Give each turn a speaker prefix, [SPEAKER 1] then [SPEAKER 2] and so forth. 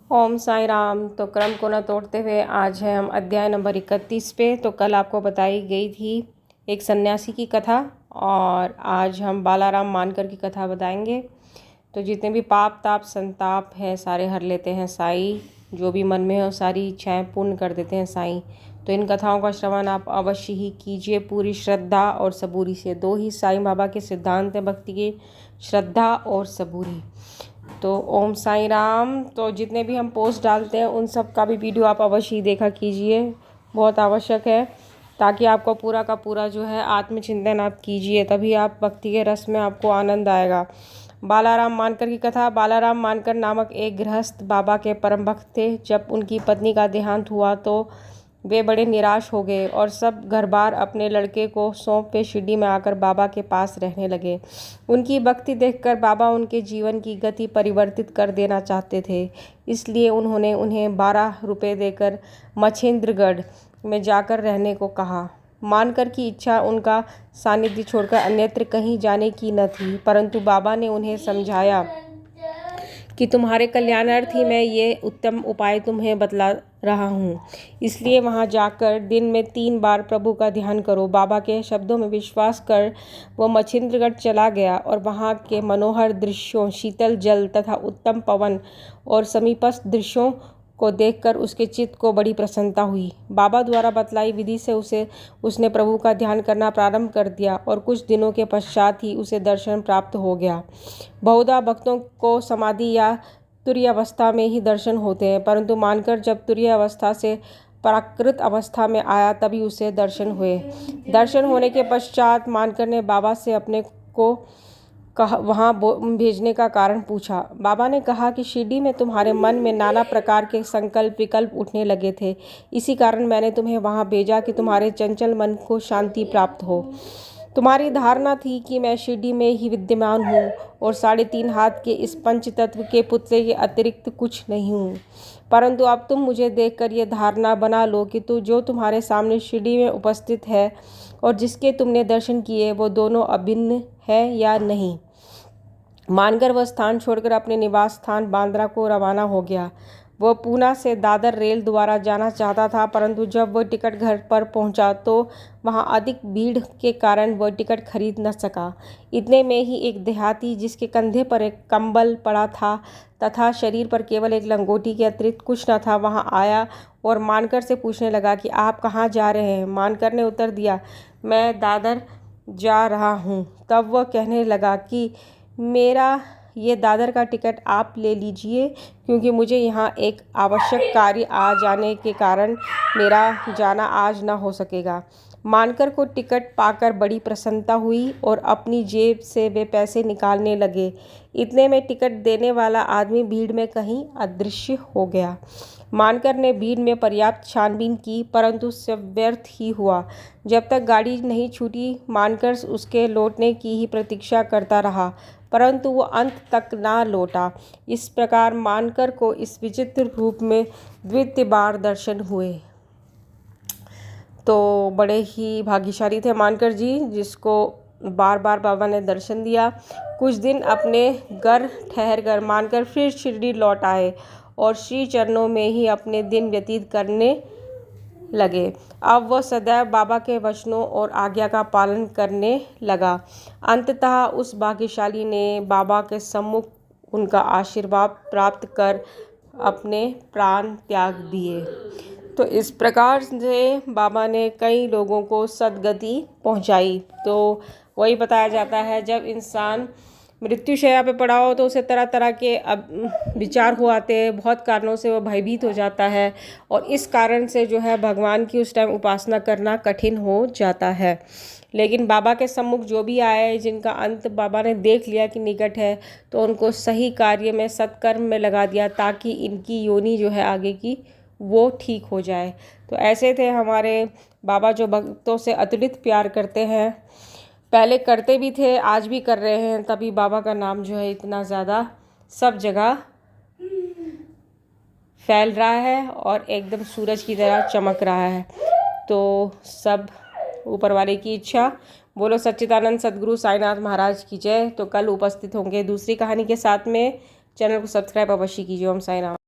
[SPEAKER 1] ओम साई राम। तो क्रम को न तोड़ते हुए आज है हम अध्याय नंबर 31 पे। तो कल आपको बताई गई थी एक सन्यासी की कथा और आज हम बालाराम मानकर की कथा बताएंगे। तो जितने भी पाप ताप संताप हैं सारे हर लेते हैं साईं, जो भी मन में हो सारी इच्छाएं पूर्ण कर देते हैं साईं। तो इन कथाओं का श्रवण आप अवश्य ही कीजिए पूरी श्रद्धा और सबूरी से। दो ही साईं बाबा के सिद्धांत हैं भक्ति की, श्रद्धा और सबूरी। तो ओम साई राम। तो जितने भी हम पोस्ट डालते हैं उन सब का भी वीडियो आप अवश्य ही देखा कीजिए, बहुत आवश्यक है, ताकि आपको पूरा का पूरा जो है आत्मचिंतन आप कीजिए, तभी आप भक्ति के रस में आपको आनंद आएगा। बालाराम मानकर की कथा। बालाराम मानकर नामक एक गृहस्थ बाबा के परम भक्त थे। जब उनकी पत्नी का देहांत हुआ तो वे बड़े निराश हो गए और सब घर बार अपने लड़के को सौंप के शिरडी में आकर बाबा के पास रहने लगे। उनकी भक्ति देखकर बाबा उनके जीवन की गति परिवर्तित कर देना चाहते थे, इसलिए उन्होंने उन्हें 12 रुपये देकर मच्छेंद्रगढ़ में जाकर रहने को कहा। मानकर की इच्छा उनका सानिध्य छोड़कर अन्यत्र कहीं जाने की न थी, परंतु बाबा ने उन्हें समझाया कि तुम्हारे कल्याणार्थ ही मैं ये उत्तम उपाय तुम्हें बतला रहा हूँ, इसलिए वहाँ जाकर दिन में 3 बार प्रभु का ध्यान करो। बाबा के शब्दों में विश्वास कर वो मच्छेंद्रगढ़ चला गया और वहाँ के मनोहर दृश्यों, शीतल जल तथा उत्तम पवन और समीपस्थ दृश्यों को देखकर उसके चित्त को बड़ी प्रसन्नता हुई। बाबा द्वारा बतलाई विधि से उसने प्रभु का ध्यान करना प्रारंभ कर दिया और कुछ दिनों के पश्चात ही उसे दर्शन प्राप्त हो गया। बहुधा भक्तों को समाधि या तुरीय अवस्था में ही दर्शन होते हैं, परंतु मानकर जब तुरीय अवस्था से प्राकृत अवस्था में आया तभी उसे दर्शन हुए। दर्शन होने के पश्चात मानकर ने बाबा से अपने को वहाँ भेजने का कारण पूछा। बाबा ने कहा कि शिरडी में तुम्हारे मन में नाना प्रकार के संकल्प विकल्प उठने लगे थे, इसी कारण मैंने तुम्हें वहाँ भेजा कि तुम्हारे चंचल मन को शांति प्राप्त हो। तुम्हारी धारणा थी कि मैं शिरडी में ही विद्यमान हूँ और 3.5 हाथ के इस पंच तत्व के पुतले के अतिरिक्त कुछ नहीं हूँ, परंतु अब तुम मुझे देखकर ये धारणा बना लो कि जो तुम्हारे सामने शिरडी में उपस्थित है और जिसके तुमने दर्शन किए वो दोनों अभिन्न है या नहीं। मानकर वह स्थान छोड़कर अपने निवास स्थान बांद्रा को रवाना हो गया। वह पूना से दादर रेल द्वारा जाना चाहता था, परंतु जब वह टिकट घर पर पहुंचा तो वहां अधिक भीड़ के कारण वह टिकट खरीद न सका। इतने में ही एक देहाती, जिसके कंधे पर एक कंबल पड़ा था तथा शरीर पर केवल एक लंगोटी के अतिरिक्त कुछ न था, वहां आया और मानकर से पूछने लगा कि आप कहाँ जा रहे हैं। मानकर ने उत्तर दिया, मैं दादर जा रहा हूँ। तब वह कहने लगा कि मेरा ये दादर का टिकट आप ले लीजिए, क्योंकि मुझे यहाँ एक आवश्यक कार्य आ जाने के कारण मेरा जाना आज ना हो सकेगा। मानकर को टिकट पाकर बड़ी प्रसन्नता हुई और अपनी जेब से वे पैसे निकालने लगे। इतने में टिकट देने वाला आदमी भीड़ में कहीं अदृश्य हो गया। मानकर ने भीड़ में पर्याप्त छानबीन की, परंतु सब व्यर्थ ही हुआ। जब तक गाड़ी नहीं छूटी मानकर उसके लौटने की ही प्रतीक्षा करता रहा, परंतु वो अंत तक ना लौटा। इस प्रकार मानकर को इस विचित्र रूप में द्वितीय बार दर्शन हुए। तो बड़े ही भाग्यशाली थे मानकर जी, जिसको बार बार बाबा ने दर्शन दिया। कुछ दिन अपने घर ठहर कर मानकर फिर शिरडी लौट आए और श्री चरणों में ही अपने दिन व्यतीत करने लगे। अब वह सदैव बाबा के वचनों और आज्ञा का पालन करने लगा। अंततः उस भाग्यशाली ने बाबा के सम्मुख उनका आशीर्वाद प्राप्त कर अपने प्राण त्याग दिए। तो इस प्रकार से बाबा ने कई लोगों को सद्गति पहुंचाई। तो वही बताया जाता है, जब इंसान मृत्युशैया पे पड़ा हो तो उसे तरह तरह के विचार हो आते हैं, बहुत कारणों से वह भयभीत हो जाता है और इस कारण से जो है भगवान की उस टाइम उपासना करना कठिन हो जाता है। लेकिन बाबा के सम्मुख जो भी आए, जिनका अंत बाबा ने देख लिया कि निकट है, तो उनको सही कार्य में सत्कर्म में लगा दिया, ताकि इनकी योनि जो है आगे की वो ठीक हो जाए। तो ऐसे थे हमारे बाबा, जो भक्तों से अतुलित प्यार करते हैं, पहले करते भी थे, आज भी कर रहे हैं, तभी बाबा का नाम जो है इतना ज़्यादा सब जगह फैल रहा है और एकदम सूरज की तरह चमक रहा है। तो सब ऊपर वाले की इच्छा। बोलो सच्चिदानंद सद्गुरु साईनाथ महाराज की जय। तो कल उपस्थित होंगे दूसरी कहानी के साथ में। चैनल को सब्सक्राइब अवश्य कीजिए। ओम साईनाथ।